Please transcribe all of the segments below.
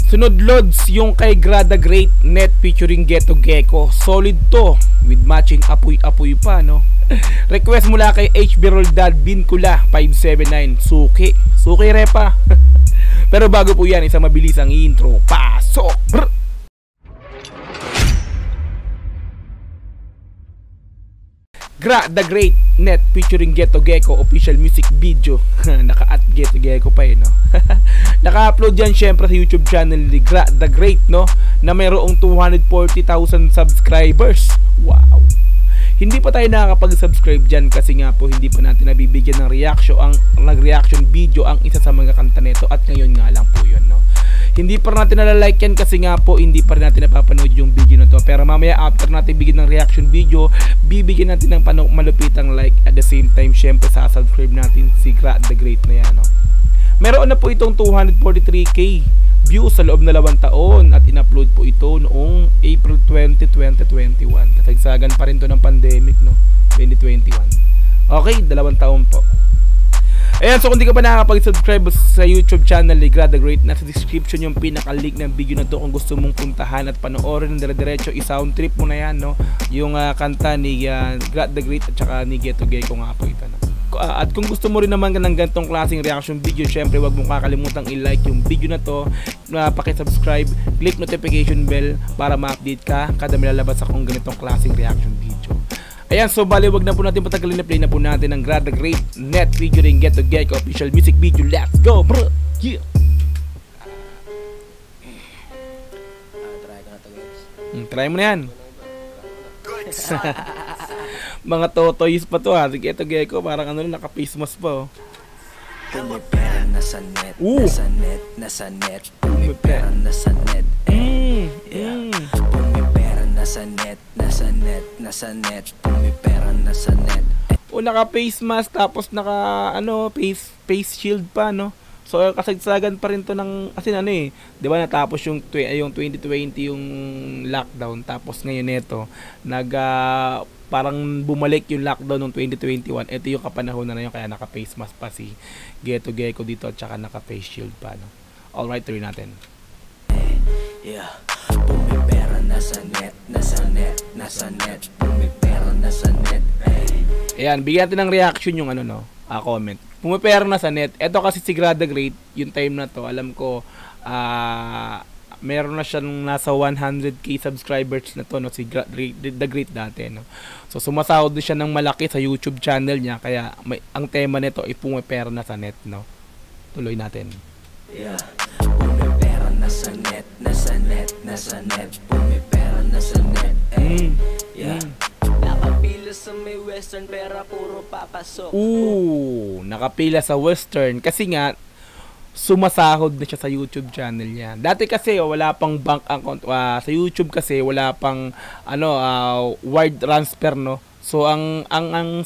Sunod loads yung kay Grada Great Net featuring Ghetto Gecko. Solid to with matching apoy-apoy pa, no? Request mula kay HB Roldad Bincula 579. Suki repa. Pero bago po yan, isang mabilisang intro. Pasok! Brr! The Great Net featuring Ghetto Gecko official music video. Naka-at Ghetto Gecko pa no. Naka-upload yan syempre sa YouTube channel ni The Great, no, na mayroong 240,000 subscribers. Wow. Hindi pa tayo nakakapag-subscribe dyan kasi nga po hindi pa natin nabibigyan ng reaction ang nag-reaction video ang isa sa mga kanta nito, at ngayon nga lang po yun, no. Hindi pa natin nalalike yan kasi nga po hindi pa natin napapanood yung video na to. Pero mamaya after natin bigyan ng reaction video, bibigyan natin ng malupitang like. At the same time, syempre sa-subscribe natin si The Great na yan, no. Meron na po itong 243k views sa loob na 2 taon at in-upload po ito noong April 20, 2021. Kasagsagan pa rin to ng pandemic, no, 2021. Okay, 2 taon po. Ayan, so kung di ka pa nakakapag-subscribe sa YouTube channel ni The Great, nasa description yung pinaka-link ng video na to kung gusto mong puntahan at panoorin ng dire-diretso, i-sound trip mo na yan, no, yung kanta ni The Great at saka ni Ghetto Gecko nga po ito, no. At kung gusto mo rin naman ng ganitong klaseng reaction video, syempre wag mong kakalimutang i-like yung video na to, paki-subscribe, click notification bell para ma-update ka kada may lalabas akong ganitong klaseng reaction video. Ayan, so bali wag na po natin patagalin, na play na po natin ang The Great Net featuring Ghetto Gecko official music video. Let's go, bro! Yeah! Try mo na yan. Mga totoys pa to ha. Ghetto Gecko parang ano, naka-face mask pa, oh. Pumipera na sa net, nasa net, pumipera na sa net, pumipera na sa net, nasa net, pumipera na sa net. O naka-face mask tapos naka ano, face shield pa, no. So kasagsagan pa rin to ng kasi ano eh, 'di ba, natapos yung 2020 yung lockdown, tapos ngayon nito parang bumalik yung lockdown ng 2021. Ito yung kapanahon na yun, kaya naka-face mask pa si Ghetto Gecko dito at saka naka-face shield pa, no. Alright, tuloy natin. Yeah. Pumipera na sa net, nasa net, pumipera na sa net. Ayan, bigyan natin ng reaction yung ano, no, comment. Pumipera na sa net. Ito kasi si The Great, yung time na to, alam ko meron na siyang nasa 100k subscribers na to, no, si The Great dati, no. So sumasahod din siya ng malaki sa YouTube channel niya, kaya ang tema nito ay pumipera na sa net, no. Tuloy natin. Yeah. Pumipera na sa net, nasa net, pumipera na sa net. Yeah. Nakapila sa may western, pera puro papasok. Nakapila sa western kasi nga sumasahod na siya sa YouTube channel niya. Dati kasi wala pang bank account sa YouTube, kasi wala pang wire transfer, no. So ang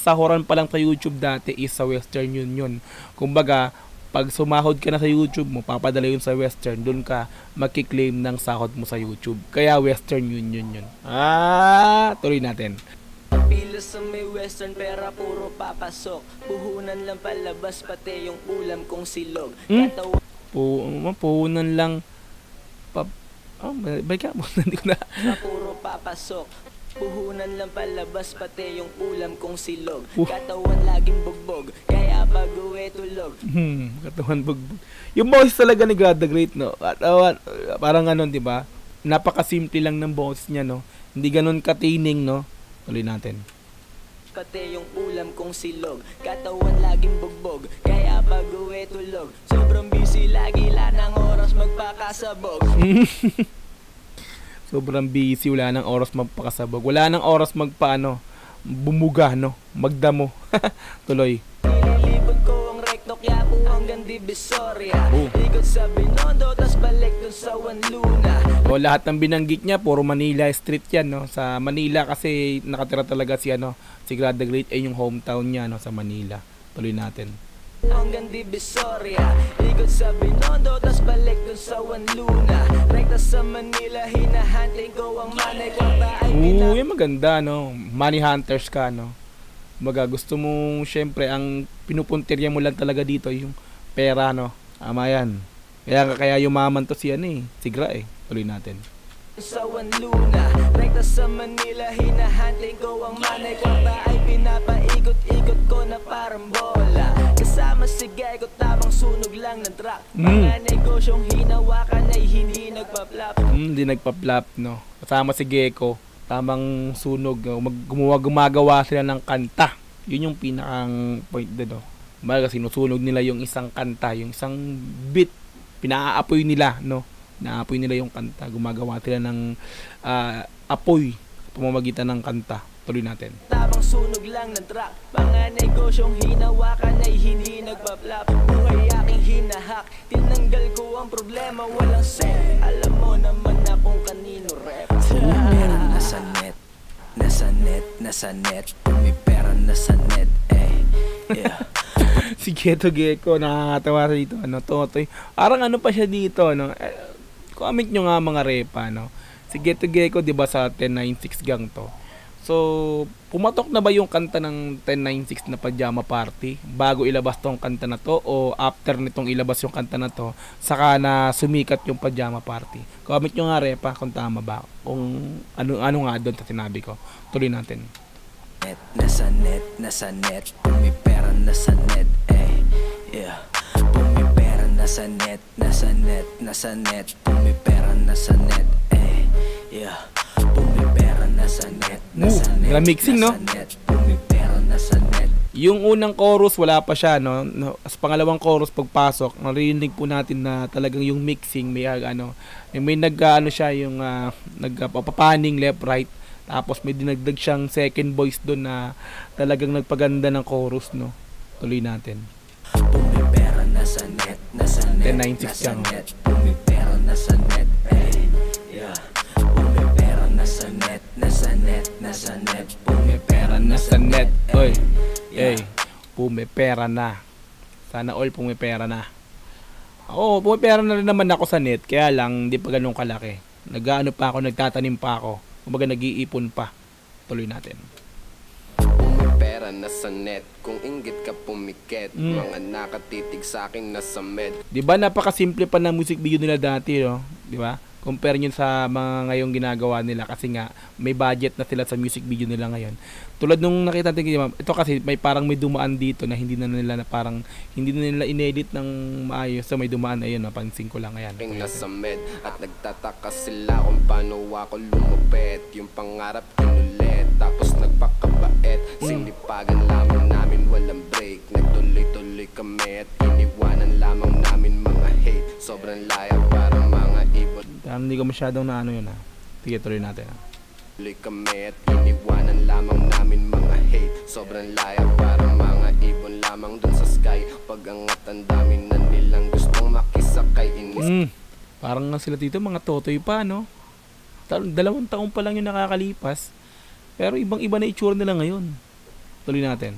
sahuran pa lang sa YouTube dati is sa Western Union. Kumbaga, pag sumahod ka na sa YouTube mo, papadala yun sa Western, doon ka magki-claim ng sahod mo sa YouTube. Kaya Western Union yun. Tuloy natin. Pila sa may western, pera puro papasok. Puhunan lang palabas, pati yung ulam kong silog. Puhunan lang balik mo. Hindi ko na. Puro papasok. Puhunan lang palabas, pati yung ulam kong silog. Katawan laging bugbog, kaya bago tulog. Katawan bugbog. Yung boses talaga ni The Great, no. Parang ano, di ba? Napakasimple lang ng boses niya, no. Hindi ganun katining, no. Tuloy natin. Pati yung ulam kong silog, katawan laging bugbog, kaya bago tulog. Sobrang busy, lagi lang oras magpakasabog. Sobrang busy, wala nang oras magpakasabog. Wala nang oras bumuga, no, magdamo. Tuloy. Nililibot ko ang rekto, kaya po hanggang Divisoria. Ikot sa Binondo, tas balik dun sa Wanluna. O lahat ng binanggit niya puro Manila street yan, no. Sa Manila kasi nakatira talaga si The Great, ay yung hometown niya, no, sa Manila. Tuloy natin. Hanggang Divisoria, ikot sa Binondo, tas balik dun sa Wanluna. Rekta sa Manila, hinahunting ko ang money ko ba ay yung maganda, no. Money hunters ka, no. Baga gusto mo, syempre ang pinupuntirya mo lang talaga dito yung pera, no. Ama yan. Kaya yumaman to si si Gra Tuloy natin. Sa Luna, rekta sa Manila, hinahantling ko ang manay. Kwarta ay pinapaikot-ikot ko na parang bola. Kasama si Gecko, tabang sunog lang ng truck. Mga negosyong hinawakan ay hindi nagpa-flop. Hindi nagpa-flop, no. Kasama si Gecko, tamang sunog. Gumagawa sila ng kanta. Yun yung pinakang point doon, no. Baga sinusunog nila yung isang kanta, yung isang beat, pinaapoy nila, no. Naapoy nila yung kanta, gumagawa sila ng apoy pamamagitan ng kanta. Tuloy natin. Tabang sunog lang ng truck, mga negosyong hinawakan ay hindi nagpa-flop. Buhay aking hinahak, tinanggal ko ang problema, walang set. Alam mo naman na kung kanino rep. Pumipera na sa net, nasa net, pumipera na sa net, yeah. Si Gecko, nakakatawa dito, Totoy. Parang pa siya dito, comment nyo nga mga repa, Si Gecko, di ba sa 1096 gang to? So, pumatok na ba yung kanta ng 1096 na Pajama Party bago ilabas tong kanta na to, o after nitong ilabas yung kanta na to, saka na sumikat yung Pajama Party? Comment nyo nga repa kung tama ba, kung ano nga doon sa sinabi ko. Tuloy natin. Nasa net, pumipera na sa net, yeah. Pumipera na sa net, pumipera na sa net, yeah. Pumipera na sa net, mixing, no? Pumipera na sa net. Yung unang chorus wala pa siya, As pangalawang chorus pagpasok, narinig po natin na talagang yung mixing may siya yung nagpapaning left right. Tapos may dinagdag siyang second voice doon na talagang nagpaganda ng chorus, no. Tuloy natin. Pumipera na sa net, 1096 lang. Pumipera na sa net, yeah. Pumipera na sa net, pumipera na sa net, oy. Pumipera na. Sana all pumipera na. Oo, pumipera na rin naman ako sa net, kaya lang hindi pa ganun kalaki. Nagtatanim pa ako. Kumbaga nag-iipon pa. Tuloy natin. Pumipera na sa net, kung inggit ka pumikit, mga nakatitig sa akin na sa med. Di ba napakasimple pa ng music video nila dati, no? Di ba? Compare nyo sa mga ngayong ginagawa nila, kasi nga may budget na sila sa music video nila ngayon. Tulad nung nakita natin, ito kasi may dumaan dito na hindi na nila inedit ng maayos, so may dumaan, ayun, napansin ko lang, ayan. Nasa med at nagtataka sila kung paano ako lumupet, yung pangarap kinulit, tapos nagpakabait, sinipagan lamang namin walang break, nagtuloy-tuloy kami at iniwanan lamang namin mga hate, sobrang laya para mga ibon. Hindi ko masyadong yun, Sige, tuloy natin. Tuloy kami at iniwanan lamang namin mga hate, sobrang laya para mga ibon lamang dun sa sky, pag angat ang dami na nilang gustong makisakay, parang nga sila dito mga totoy pa, no? 2 taon pa lang yung nakakalipas, pero ibang-iba na itsura nila ngayon. Tuloy natin.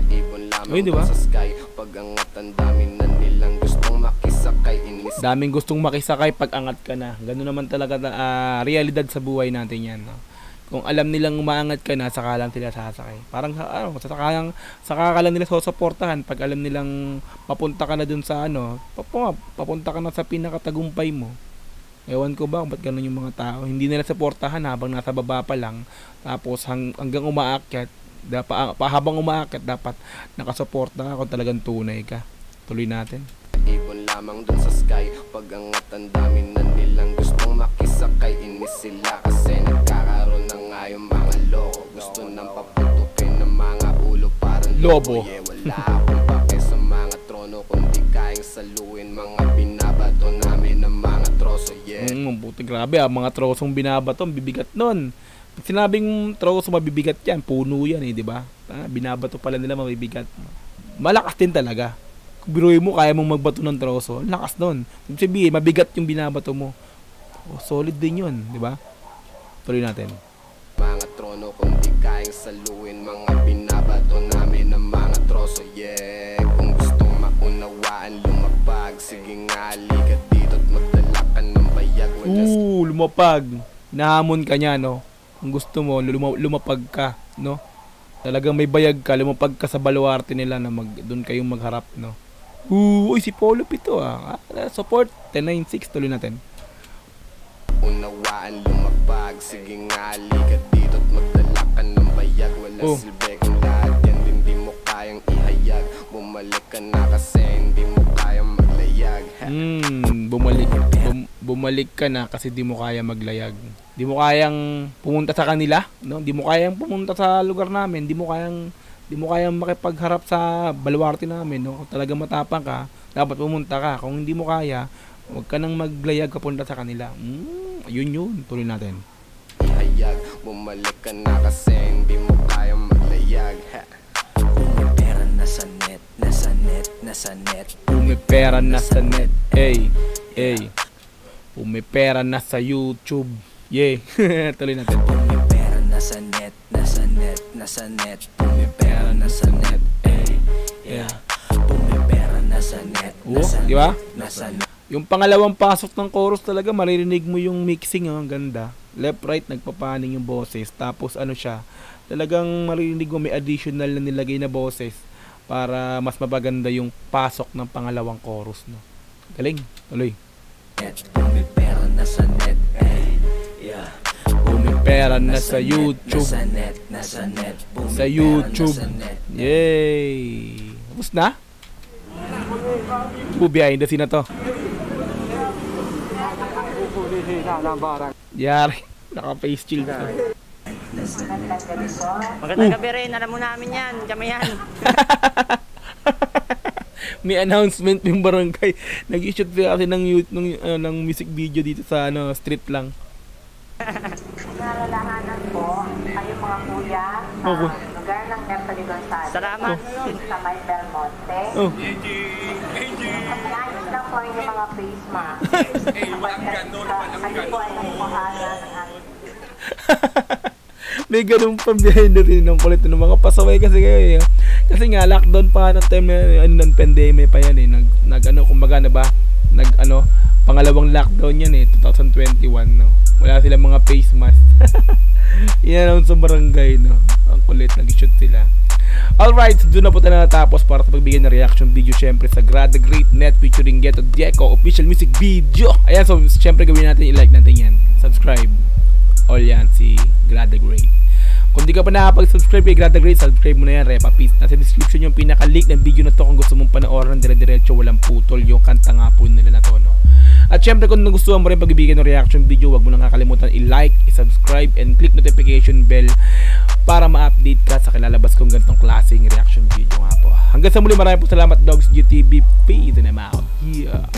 Ibon lamang diba? Sa sky, pag angat ang dami na nilang gustong makisakay, daming gustong makisakay pag angat ka na. Ganun naman talaga realidad sa buhay natin yan, no? Kung alam nilang umaangat ka na, saka lang sila sasakay. Parang saka ka lang nila susuportahan pag alam nilang papunta ka na dun sa papunta ka na sa pinakatagumpay mo. Ewan ko ba ba't ganun yung mga tao, hindi nila suportahan habang nasa baba pa lang, tapos hanggang umaakyat, habang umaakyat dapat nakasuporta ka kung talagang tunay ka. Tuloy natin. Ibon lamang dun sa sky, pag angat ang dami na nilang gustong makisakay, inis sila kasi nagkakaroon na nga yung mga loko, gusto nang paputukin ng mga ulo parang lobo. Wala akong pake sa mga trono, kundi kayang saluin mga binabato namin ng mga troso, Buti, grabe, mga trosong binabato, bibigat nun. Pag sinabing troso mabibigat yan, puno yan, di ba? Binabato pala nila mabibigat. Malakas din talaga. Biruin mo, kaya mong magbato ng troso, lakas nun. Ibig sabihin, mabigat yung binabato mo. Solid din yun, di ba? Tuloy natin. Mga trono, kung di kayang saluin mga binabato namin ng mga troso, kung gustong maunawaan, lumapag, sige nga, halika dito at magdala ka ng bayag. Lumapag. Nahamon ka niya, no? Kung gusto mo, lumapag ka, no? Talagang may bayag ka, lumapag ka sa baluarte nila na doon kayong magharap, no? Uy, si Polo Pito support 1096, tuloy natin. Unawaan lumapag, sige nga halika dito't magdala ka ng bayag. Wala silbi kung lahat yan, hindi mo kayang ihayag. Bumalik ka na kasi hindi mo kayang maglayag. Bumalik ka na kasi di mo kaya maglayag. Di mo kayang pumunta sa kanila, no? Di mo kayang pumunta sa lugar namin, di mo kayang makipagharap sa baluarte namin, no? Kung talaga matapang ka, dapat pumunta ka. Kung hindi mo kaya, huwag ka nang maglayag kapunta sa kanila. Yun, tuloy natin. Ihayag, bumalik ka na kasi hindi mo kayang maglayag. Pumipera na sa net, nasa net, nasa net. Pumipera na sa net, ey. Pumipera na sa YouTube. Yeah. Tuloy natin. Pumipera na sa net, nasa net, nasa net. Pumipera na sa net, ey. Yeah. Pumipera na sa net, nasa di ba? net, nasa net. Yung pangalawang pasok ng chorus talaga, maririnig mo yung mixing, ang ganda. Left, right, nagpapaning yung boses. Tapos ano siya, talagang maririnig mo may additional na nilagay na boses para mas mapaganda yung pasok ng pangalawang chorus, no? Galing, tuloy. Pumipera na sa net, ey. Yeah. Pumipera na sa YouTube. Nasa net, nasa net. Sa YouTube. Yay! Tapos na? Behind the scene na to. Yari, naka-face shield na. Magandang gabi rin, alam mo namin yan, kami yan. May announcement yung barangay. Nag-shoot sila kasi ng music video dito sa street lang. Nalalahanan po kayo mga kuya sa lugar ng Nepali Gonzales. Salamat. Sa May Belmonte. Nais lang po yung mga face mask. Kayo po ay nakukuhanan ng aming May ganun pa behind the scene ng kulit ng mga pasaway kasi kayo. Kasi nga lockdown pa ng time na ng pandemic pa yan kumbaga na ba? Pangalawang lockdown yan 2021, no. Wala silang mga face mask. Yan sa barangay, no. Ang kulit, nag-shoot sila. Alright, doon na po tayo natapos para sa pagbigay ng reaction video syempre sa Gra the Great Net featuring Ghetto Gecko official music video. Ayan, so syempre gawin natin, i-like natin yan. Subscribe. All yan, si Gra the Great. Kung di ka pa nakapag-subscribe kay Gra the Great, subscribe mo na yan, Repa Peace. Nasa description yung pinaka-link ng video na to kung gusto mong panoorin dire-diretso, walang putol, yung kanta nga po nila na to, no? At syempre kung nagustuhan mo rin pagbibigay ng reaction video, wag mo nang kakalimutan i-like, i-subscribe, and click notification bell para ma-update ka sa kilalabas kong ganitong klaseng reaction video nga po. Hanggang sa muli, maraming po salamat, Dogs GTV. Peace and I'm out. Yeah.